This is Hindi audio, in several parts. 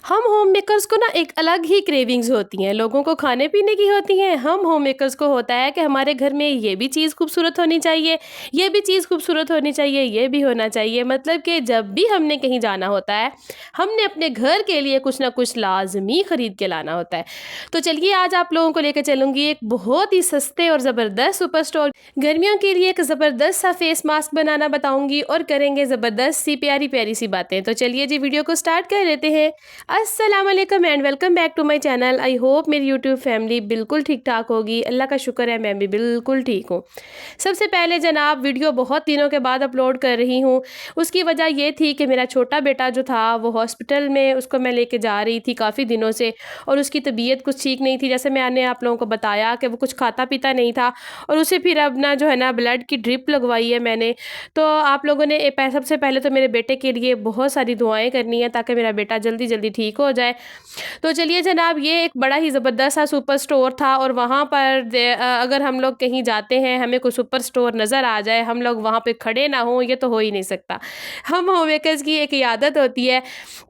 हम होम मेकर्स को ना एक अलग ही क्रेविंग्स होती हैं, लोगों को खाने पीने की होती हैं। हम होम मेकर्स को होता है कि हमारे घर में ये भी चीज़ खूबसूरत होनी चाहिए, ये भी चीज़ खूबसूरत होनी चाहिए, ये भी होना चाहिए। मतलब कि जब भी हमने कहीं जाना होता है, हमने अपने घर के लिए कुछ ना कुछ लाज़मी खरीद के लाना होता है। तो चलिए आज आप लोगों को लेकर चलूँगी एक बहुत ही सस्ते और ज़बरदस्त सुपर स्टोर। गर्मियों के लिए एक ज़बरदस्त सा फेस मास्क बनाना बताऊँगी और करेंगे ज़बरदस्त सी प्यारी-प्यारी सी बातें। तो चलिए जी वीडियो को स्टार्ट कर लेते हैं। अस्सलाम वालेकुम and welcome back to my channel. I hope मेरी यूट्यूब फैमिली बिल्कुल ठीक ठाक होगी। अल्लाह का शुक्र है मैं भी बिल्कुल ठीक हूँ। सबसे पहले जनाब वीडियो बहुत दिनों के बाद अपलोड कर रही हूँ। उसकी वजह ये थी कि मेरा छोटा बेटा जो था वो हॉस्पिटल में, उसको मैं लेके जा रही थी काफ़ी दिनों से और उसकी तबीयत कुछ ठीक नहीं थी। जैसे मैंने आप लोगों को बताया कि वो कुछ खाता पीता नहीं था और उसे फिर अब ना जो है ना ब्लड की ड्रिप लगवाई है मैंने। तो आप लोगों ने सबसे पहले तो मेरे बेटे के लिए बहुत सारी दुआएं करनी है ताकि मेरा बेटा जल्दी जल्दी ठीक हो जाए। तो चलिए जनाब ये एक बड़ा ही ज़बरदस्त सा सुपर स्टोर था और वहाँ पर अगर हम लोग कहीं जाते हैं, हमें कोई सुपर स्टोर नज़र आ जाए, हम लोग वहाँ पे खड़े ना हों, ये तो हो ही नहीं सकता। हम होम मेकर्स की एक ये आदत होती है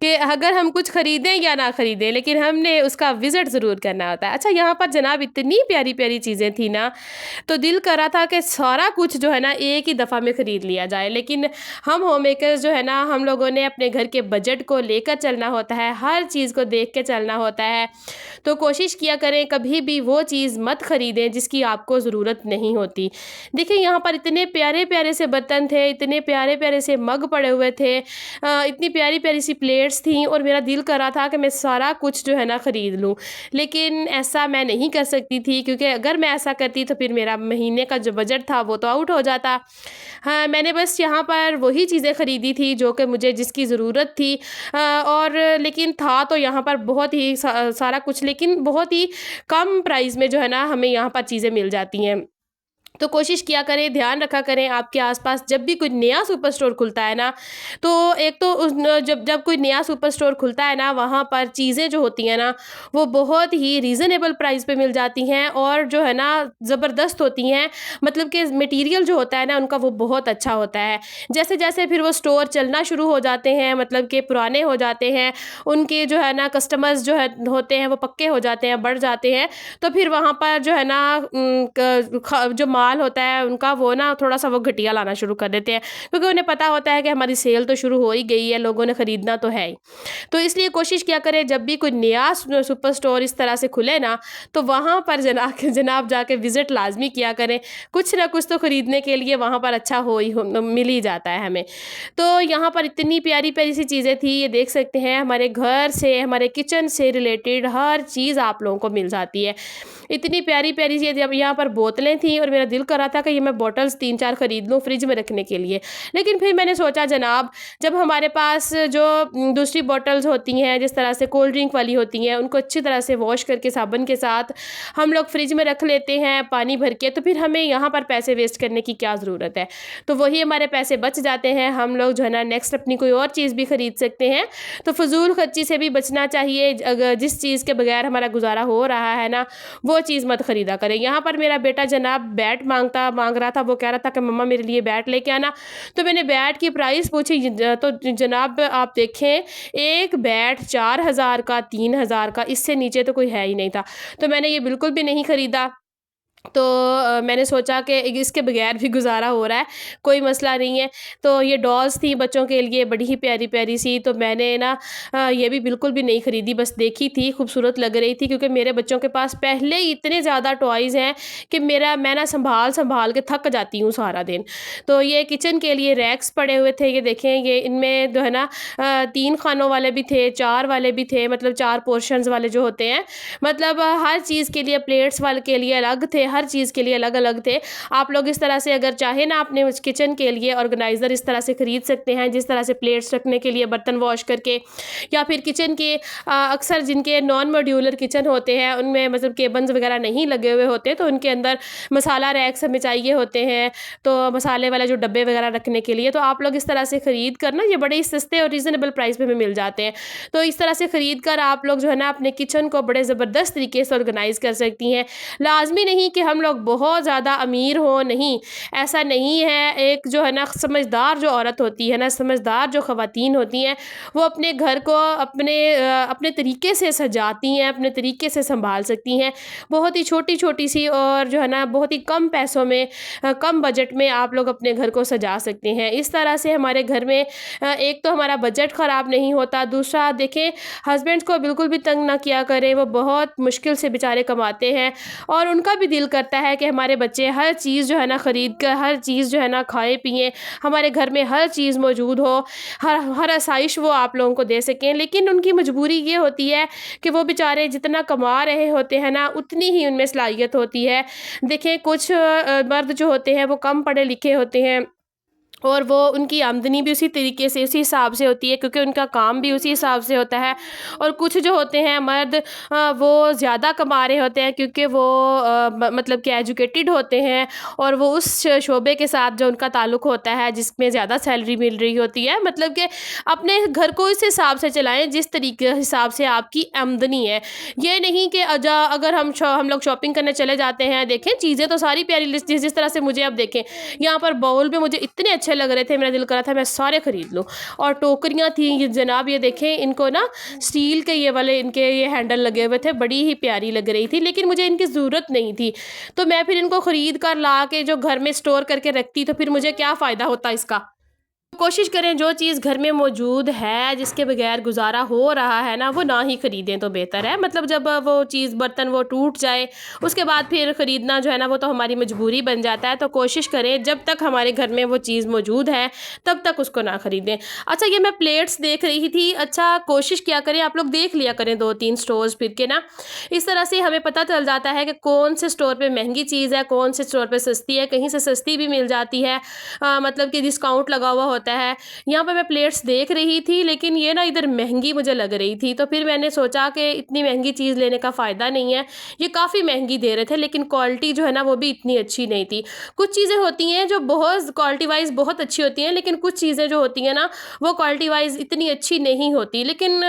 कि अगर हम कुछ खरीदें या ना खरीदें, लेकिन हमने उसका विज़िट ज़रूर करना होता है। अच्छा, यहाँ पर जनाब इतनी प्यारी प्यारी चीज़ें थी ना, तो दिल कर रहा था कि सारा कुछ जो है ना एक ही दफ़ा में ख़रीद लिया जाए। लेकिन हम होम मेकर्स जो है ना, हम लोगों ने अपने घर के बजट को लेकर चलना होता है, हर चीज़ को देख के चलना होता है। तो कोशिश किया करें कभी भी वो चीज़ मत ख़रीदें जिसकी आपको ज़रूरत नहीं होती। देखिए यहाँ पर इतने प्यारे प्यारे से बर्तन थे, इतने प्यारे प्यारे से मग पड़े हुए थे, इतनी प्यारी प्यारी सी प्लेट्स थी और मेरा दिल कर रहा था कि मैं सारा कुछ जो है ना ख़रीद लूँ। लेकिन ऐसा मैं नहीं कर सकती थी, क्योंकि अगर मैं ऐसा करती तो फिर मेरा महीने का जो बजट था वो तो आउट हो जाता। हाँ, मैंने बस यहाँ पर वही चीज़ें ख़रीदी थी जो कि मुझे जिसकी ज़रूरत थी, और लेकिन था तो यहाँ पर बहुत ही सारा कुछ, लेकिन बहुत ही कम प्राइस में जो है ना हमें यहाँ पर चीज़ें मिल जाती हैं। तो कोशिश किया करें, ध्यान रखा करें आपके आसपास जब भी कोई नया सुपर स्टोर खुलता है ना, तो एक तो जब जब कोई नया सुपर स्टोर खुलता है ना, वहाँ पर चीज़ें जो होती हैं ना वो बहुत ही रीज़नेबल प्राइस पे मिल जाती हैं और जो है ना ज़बरदस्त होती हैं। मतलब कि मटेरियल जो होता है ना उनका वो बहुत अच्छा होता है। जैसे जैसे फिर वो स्टोर चलना शुरू हो जाते हैं, मतलब कि पुराने हो जाते हैं, उनके जो है ना कस्टमर्स जो है होते हैं वो पक्के हो जाते हैं, बढ़ जाते हैं, तो फिर वहाँ पर जो है ना जो माल होता है उनका वो ना थोड़ा-सा वो घटिया लाना शुरू कर देते हैं, क्योंकि उन्हें पता होता है कि हमारी सेल तो शुरू हो ही गई है, लोगों ने खरीदना तो है ही। तो इसलिए कोशिश किया करें जब भी कोई नया सुपर स्टोर इस तरह से खुले ना, तो वहाँ पर जनाब जाके विज़िट लाज़मी किया करें। कुछ ना कुछ तो खरीदने के लिए वहाँ पर अच्छा मिल ही जाता है हमें। तो यहाँ पर इतनी प्यारी-प्यारी सी चीज़ें थी, ये देख सकते हैं, हमारे घर से, हमारे किचन से रिलेटेड हर चीज़ आप लोगों को मिल जाती है। इतनी प्यारी-प्यारी सी जब यहाँ पर बोतलें थी और मेरा दिल कर रहा था कि ये मैं बॉटल्स 3-4 खरीद लूँ फ्रिज में रखने के लिए। लेकिन फिर मैंने सोचा जनाब, जब हमारे पास जो दूसरी बॉटल्स होती हैं, जिस तरह से कोल्ड ड्रिंक वाली होती हैं, उनको अच्छी तरह से वॉश करके साबुन के साथ हम लोग फ्रिज में रख लेते हैं पानी भर के, तो फिर हमें यहाँ पर पैसे वेस्ट करने की क्या ज़रूरत है। तो वही हमारे पैसे बच जाते हैं, हम लोग जो है ना नेक्स्ट अपनी कोई और चीज़ भी खरीद सकते हैं। तो फ़िज़ूल खर्ची से भी बचना चाहिए। अगर जिस चीज़ के बगैर हमारा गुज़ारा हो रहा है ना, वो चीज़ मत खरीदा करें। यहाँ पर मेरा बेटा जनाब बैट मांग रहा था, वो कह रहा था कि मम्मा मेरे लिए बैट लेके आना। तो मैंने बैट की प्राइस पूछी, तो जनाब आप देखें, एक बैट 4,000 का, 3,000 का, इससे नीचे तो कोई है ही नहीं था। तो मैंने ये बिल्कुल भी नहीं खरीदा। तो मैंने सोचा कि इसके बगैर भी गुज़ारा हो रहा है, कोई मसला नहीं है। तो ये डॉल्स थी बच्चों के लिए बड़ी ही प्यारी-प्यारी सी, तो मैंने ना ये भी बिल्कुल भी नहीं खरीदी, बस देखी थी, खूबसूरत लग रही थी, क्योंकि मेरे बच्चों के पास पहले ही इतने ज़्यादा टॉयज़ हैं कि मैं ना सँभाल-सँभाल के थक जाती हूँ सारा दिन। तो ये किचन के लिए रैक्स पड़े हुए थे, ये देखें, ये इनमें जो है ना 3 खानों वाले भी थे, 4 वाले भी थे, मतलब 4 पोर्शंस वाले जो होते हैं, मतलब हर चीज़ के लिए, प्लेट्स वाले के लिए अलग थे, हर चीज़ के लिए अलग-अलग थे। आप लोग इस तरह से अगर चाहें ना अपने उस किचन के लिए ऑर्गेनाइज़र इस तरह से खरीद सकते हैं, जिस तरह से प्लेट्स रखने के लिए बर्तन वॉश करके, या फिर किचन के अक्सर जिनके नॉन मॉड्यूलर किचन होते हैं उनमें मतलब केबल्स वगैरह नहीं लगे हुए होते, तो उनके अंदर मसाला रैक्स हमें चाहिए होते हैं, तो मसाले वाले जो डब्बे वगैरह रखने के लिए, तो आप लोग इस तरह से खरीद कर ना, ये बड़े ही सस्ते और रीज़नेबल प्राइस पे हमें मिल जाते हैं। तो इस तरह से खरीद कर आप लोग जो है ना अपने किचन को बड़े ज़बरदस्त तरीके से ऑर्गेनाइज़ कर सकती हैं। लाज़मी नहीं कि हम लोग बहुत ज़्यादा अमीर हों, नहीं, ऐसा नहीं है। एक जो है ना समझदार जो औरत होती है ना, समझदार जो ख़वातीन होती हैं, वो अपने घर को अपने तरीके से सजाती हैं, अपने तरीके से सँभाल सकती हैं। बहुत ही छोटी-छोटी सी और जो है ना बहुत ही कम पैसों में, कम बजट में आप लोग अपने घर को सजा सकते हैं। इस तरह से हमारे घर में एक तो हमारा बजट ख़राब नहीं होता, दूसरा देखें हस्बैंड्स को बिल्कुल भी तंग ना किया करें, वो बहुत मुश्किल से बेचारे कमाते हैं और उनका भी दिल करता है कि हमारे बच्चे हर चीज़ जो है ना ख़रीद कर, हर चीज़ जो है ना खाएँ पिएँ, हमारे घर में हर चीज़ मौजूद हो, हर हर आसाइश वो आप लोगों को दे सकें। लेकिन उनकी मजबूरी ये होती है कि वो बेचारे जितना कमा रहे होते हैं ना, उतनी ही उनमें सलाहियत होती है। देखें कुछ मर्द जो होते हैं वो कम पढ़े लिखे होते हैं और वो उनकी आमदनी भी उसी तरीके से, उसी हिसाब से होती है, क्योंकि उनका काम भी उसी हिसाब से होता है। और कुछ जो होते हैं मर्द, वो ज़्यादा कमा रहे होते हैं क्योंकि वो मतलब कि एजुकेटेड होते हैं और वो उस शोबे के साथ जो उनका ताल्लुक़ होता है जिसमें ज़्यादा सैलरी मिल रही होती है, मतलब कि अपने घर को इस हिसाब से चलाएँ जिस तरीके हिसाब से आपकी आमदनी है। ये नहीं कि अगर हम लोग शॉपिंग करने चले जाते हैं, देखें चीज़ें तो सारी प्यारी जिस जिस तरह से मुझे अब देखें, यहाँ पर बाउल भी मुझे इतने अच्छे लग रहे थे, मेरा दिल कर रहा था मैं सारे ख़रीद लूँ। और टोकरियाँ थी ये जनाब, ये देखें इनको ना स्टील के ये वाले इनके ये हैंडल लगे हुए थे, बड़ी ही प्यारी लग रही थी, लेकिन मुझे इनकी ज़रूरत नहीं थी। तो मैं फिर इनको ख़रीद कर ला के जो घर में स्टोर करके रखती, तो फिर मुझे क्या फ़ायदा होता इसका। कोशिश करें जो चीज़ घर में मौजूद है, जिसके बगैर गुज़ारा हो रहा है ना, वो ना ही ख़रीदें तो बेहतर है। मतलब जब वो चीज़ बर्तन वो टूट जाए, उसके बाद फिर ख़रीदना जो है ना, वो तो हमारी मजबूरी बन जाता है। तो कोशिश करें जब तक हमारे घर में वो चीज़ मौजूद है, तब तक उसको ना ख़रीदें। अच्छा, ये मैं प्लेट्स देख रही थी, अच्छा कोशिश किया करें, आप लोग देख लिया करें 2-3 स्टोर्स फिर के ना, इस तरह से हमें पता चल जाता है कि कौन से स्टोर पे महंगी चीज़ है, कौन से स्टोर पे सस्ती है, कहीं से सस्ती भी मिल जाती है, मतलब कि डिस्काउंट लगा हुआ होता है। यहाँ पे मैं प्लेट्स देख रही थी, लेकिन ये ना इधर महंगी मुझे लग रही थी, तो फिर मैंने सोचा कि इतनी महंगी चीज़ लेने का फ़ायदा नहीं है। ये काफ़ी महंगी दे रहे थे, लेकिन क्वालिटी जो है ना वो भी इतनी अच्छी नहीं थी। कुछ चीज़ें होती हैं जो बहुत क्वालिटी वाइज़ बहुत अच्छी होती हैं, लेकिन कुछ चीज़ें जो होती हैं ना, वो क्वालिटी वाइज़ इतनी अच्छी नहीं होती। लेकिन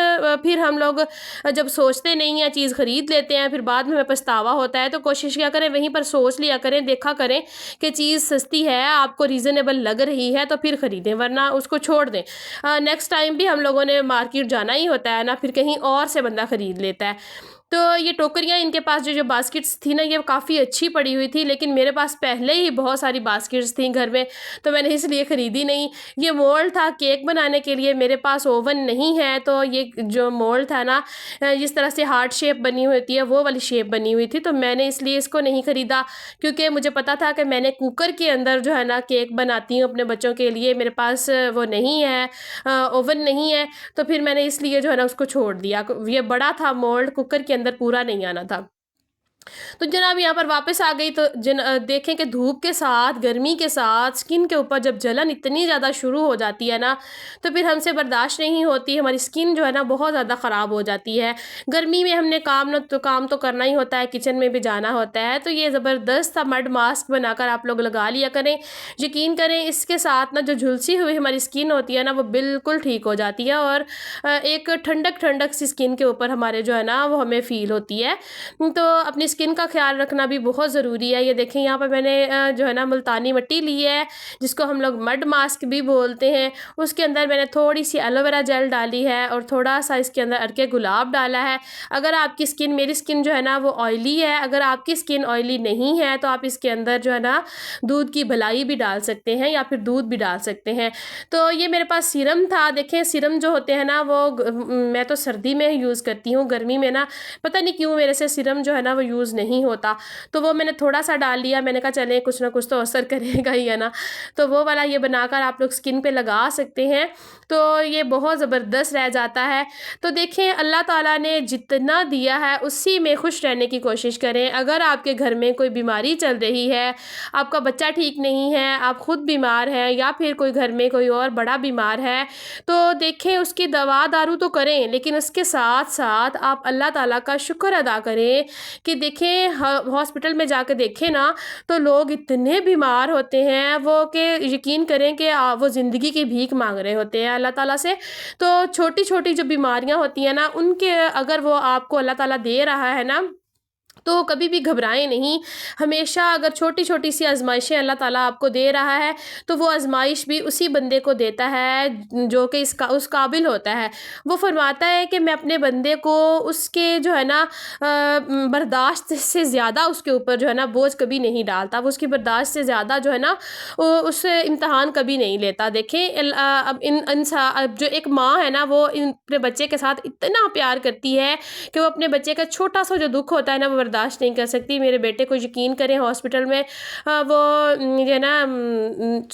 फिर हम लोग जब सोचते नहीं हैं, चीज़ ख़रीद लेते हैं, फिर बाद में हमें पछतावा होता है। तो कोशिश किया करें, वहीं पर सोच लिया करें, देखा करें कि चीज़ सस्ती है, आपको रीज़नेबल लग रही है, तो फिर ख़रीदें, वरना उसको छोड़ दें। नेक्स्ट टाइम भी हम लोगों ने मार्केट जाना ही होता है ना, फिर कहीं और से बंदा ख़रीद लेता है। तो ये टोकरियाँ इनके पास जो बास्केट्स थी ना, ये काफ़ी अच्छी पड़ी हुई थी, लेकिन मेरे पास पहले ही बहुत सारी बास्केट्स थी घर में, तो मैंने इसलिए ख़रीदी नहीं। ये मोल्ड था केक बनाने के लिए, मेरे पास ओवन नहीं है, तो ये जो मोल्ड था ना, जिस तरह से हार्ट शेप बनी हुई होती है, वो वाली शेप बनी हुई थी, तो मैंने इसलिए इसको नहीं ख़रीदा, क्योंकि मुझे पता था कि मैंने कुकर के अंदर जो है ना केक बनाती हूँ अपने बच्चों के लिए, मेरे पास वो नहीं है, ओवन नहीं है, तो फिर मैंने इसलिए जो है ना उसको छोड़ दिया। ये बड़ा था मोल्ड, कुकर के अंदर पूरा नहीं आना था। तो जनाब यहाँ पर वापस आ गई, तो देखें कि धूप के साथ, गर्मी के साथ स्किन के ऊपर जब जलन इतनी ज़्यादा शुरू हो जाती है ना, तो फिर हमसे बर्दाश्त नहीं होती, हमारी स्किन जो है ना बहुत ज़्यादा ख़राब हो जाती है। गर्मी में हमने काम तो करना ही होता है, किचन में भी जाना होता है, तो ये ज़बरदस्त सा मड मास्क बनाकर आप लोग लगा लिया करें। यकीन करें इसके साथ ना जो झुलसी हुई हमारी स्किन होती है ना, वो बिल्कुल ठीक हो जाती है और एक ठंडक सी स्किन के ऊपर हमारे जो है ना वो हमें फ़ील होती है। तो अपनी स्किन का ख्याल रखना भी बहुत ज़रूरी है। ये देखें यहाँ पर मैंने जो है ना मुल्तानी मिट्टी ली है, जिसको हम लोग मड मास्क भी बोलते हैं। उसके अंदर मैंने थोड़ी सी एलोवेरा जेल डाली है और थोड़ा सा इसके अंदर अर्के गुलाब डाला है। अगर आपकी स्किन, मेरी स्किन जो है ना वो ऑयली है, अगर आपकी स्किन ऑयली नहीं है तो आप इसके अंदर जो है ना दूध की भलाई भी डाल सकते हैं या फिर दूध भी डाल सकते हैं। तो ये मेरे पास सीरम था। देखें सीरम जो होते हैं ना वो मैं तो सर्दी में यूज़ करती हूँ, गर्मी में ना पता नहीं क्यों मेरे से सीरम जो है ना वो यूज़ नहीं होता, तो वो मैंने थोड़ा सा डाल लिया। मैंने कहा चलें कुछ ना कुछ तो असर करेगा ही है ना, तो वो वाला ये बनाकर आप लोग स्किन पे लगा सकते हैं, तो ये बहुत ज़बरदस्त रह जाता है। तो देखें अल्लाह ताला ने जितना दिया है उसी में खुश रहने की कोशिश करें। अगर आपके घर में कोई बीमारी चल रही है, आपका बच्चा ठीक नहीं है, आप ख़ुद बीमार हैं या फिर कोई घर में कोई और बड़ा बीमार है, तो देखें उसकी दवा दारू तो करें, लेकिन उसके साथ साथ आप अल्लाह ताला का शुक्र अदा करें कि देखें हॉस्पिटल में जाकर देखें ना, तो लोग इतने बीमार होते हैं वो कि यकीन करें कि वो ज़िंदगी की भीख मांग रहे होते हैं अल्लाह ताला से। तो छोटी छोटी जो बीमारियां होती हैं ना, उनके अगर वो आपको अल्लाह ताला दे रहा है ना, तो कभी भी घबराएँ नहीं। हमेशा अगर छोटी-छोटी सी आज़माइशें अल्लाह ताला आपको दे रहा है, तो वो आज़माइश भी उसी बंदे को देता है जो कि उस काबिल होता है। वो फ़रमाता है कि मैं अपने बंदे को उसके जो है ना बर्दाश्त से ज़्यादा उसके ऊपर जो है ना बोझ कभी नहीं डालता। वो उसकी बर्दाश्त से ज़्यादा जो है ना उस इम्तिहान कभी नहीं लेता। देखें अब जो एक माँ है ना वो अपने बच्चे के साथ इतना प्यार करती है कि वो अपने बच्चे का छोटा-सा जो दुःख होता है ना वो बर्दाश्त नहीं कर सकती। मेरे बेटे को यकीन करें हॉस्पिटल में वो जो है ना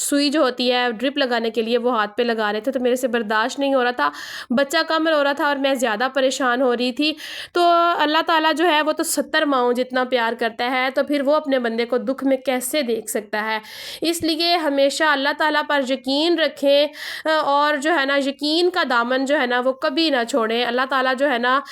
सुई जो होती है ड्रिप लगाने के लिए वो हाथ पे लगा रहे थे, तो मेरे से बर्दाश्त नहीं हो रहा था। बच्चा कम रो रहा था और मैं ज़्यादा परेशान हो रही थी। तो अल्लाह ताला जो है वो तो 70 माँओं जितना प्यार करता है, तो फिर वो अपने बंदे को दुःख में कैसे देख सकता है। इसलिए हमेशा अल्लाह ताला पर यकीन रखें और जो है ना यकीन का दामन जो है ना वो कभी ना छोड़ें। अल्लाह ताला जो है ना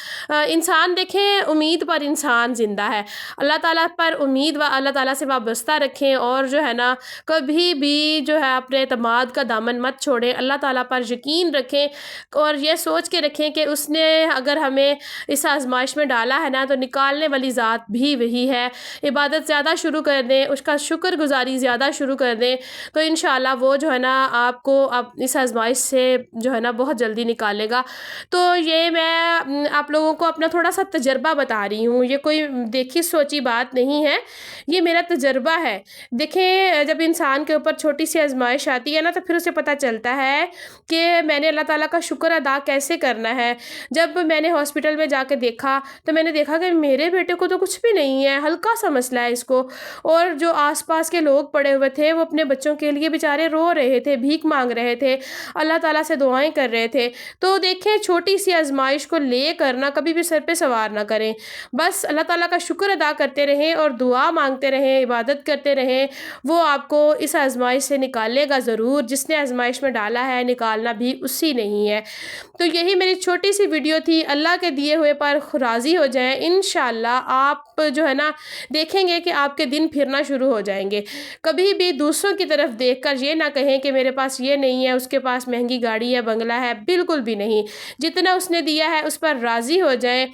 इंसान देखें उम्मीद पर इंसान ज़िंदा है। अल्लाह ताला पर उम्मीद व अल्लाह ताला से वाबस्ता रखें और जो है ना कभी भी जो है अपने एतमाद का दामन मत छोड़ें। अल्लाह ताला पर यकीन रखें और ये सोच के रखें कि उसने अगर हमें इस आज़माइश में डाला है ना तो निकालने वाली ज़ात भी वही है। इबादत ज़्यादा शुरू कर दें, उसका शुक्रगुज़ारी ज़्यादा शुरू कर दें, तो इंशाअल्लाह वो जो है ना आपको अब इस आज़माइश से जो है ना बहुत जल्दी निकालेगा। तो ये मैं आप लोगों को अपना थोड़ा-सा तजुर्बा बता रही हूँ। ये कोई देखी सोची बात नहीं है, ये मेरा तजुर्बा है। देखें जब इंसान के ऊपर छोटी-सी आज़माइश आती है ना तो फिर उसे पता चलता है कि मैंने अल्लाह ताला का शुक्र अदा कैसे करना है। जब मैंने हॉस्पिटल में जाके देखा तो मैंने देखा कि मेरे बेटे को तो कुछ भी नहीं है, हल्का-सा मसला है इसको। और जो आस-पास के लोग पड़े हुए थे वो अपने बच्चों के लिए बेचारे रो रहे थे, भीख माँग रहे थे, अल्लाह ताला से दुआएँ कर रहे थे। तो देखें छोटी-सी आज़माइश को लेकर ना कभी भी सर पे सवार ना करें। बस अल्लाह ताला का शुक्र अदा करते रहें और दुआ माँगते रहें, इबादत करते रहें। वो आपको इस आज़माइश से निकालेगा ज़रूर। जिसने आज़माइश में डाला है निकालना भी उसी ने ही है। तो यही मेरी छोटी-सी वीडियो थी। अल्लाह के दिए हुए पर राज़ी हो जाएँ। इंशाअल्लाह आप जो है ना देखेंगे कि आपके दिन फिरना शुरू हो जाएँगे। कभी भी दूसरों की तरफ देखकर ये ना कहें कि मेरे पास ये नहीं है, उसके पास महँगी गाड़ी है, बंगला है, बिल्कुल भी नहीं। जितना उसने दिया है उस पर राज़ी हो जाएँ।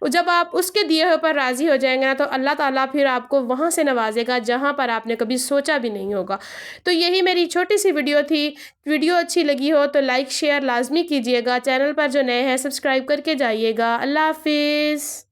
जब आप उसके दिए हुए पर राज़ी हो जाएँगे ना तो अल्लाह ताला फिर आपको वहाँ से नवाज़ेगा जहाँ पर आपने कभी सोचा भी नहीं होगा। तो यही मेरी छोटी-सी वीडियो थी। वीडियो अच्छी लगी हो तो लाइक शेयर लाज़मी कीजिएगा। चैनल पर जो नए हैं सब्सक्राइब करके जाइएगा। अल्लाह हाफ़िज़।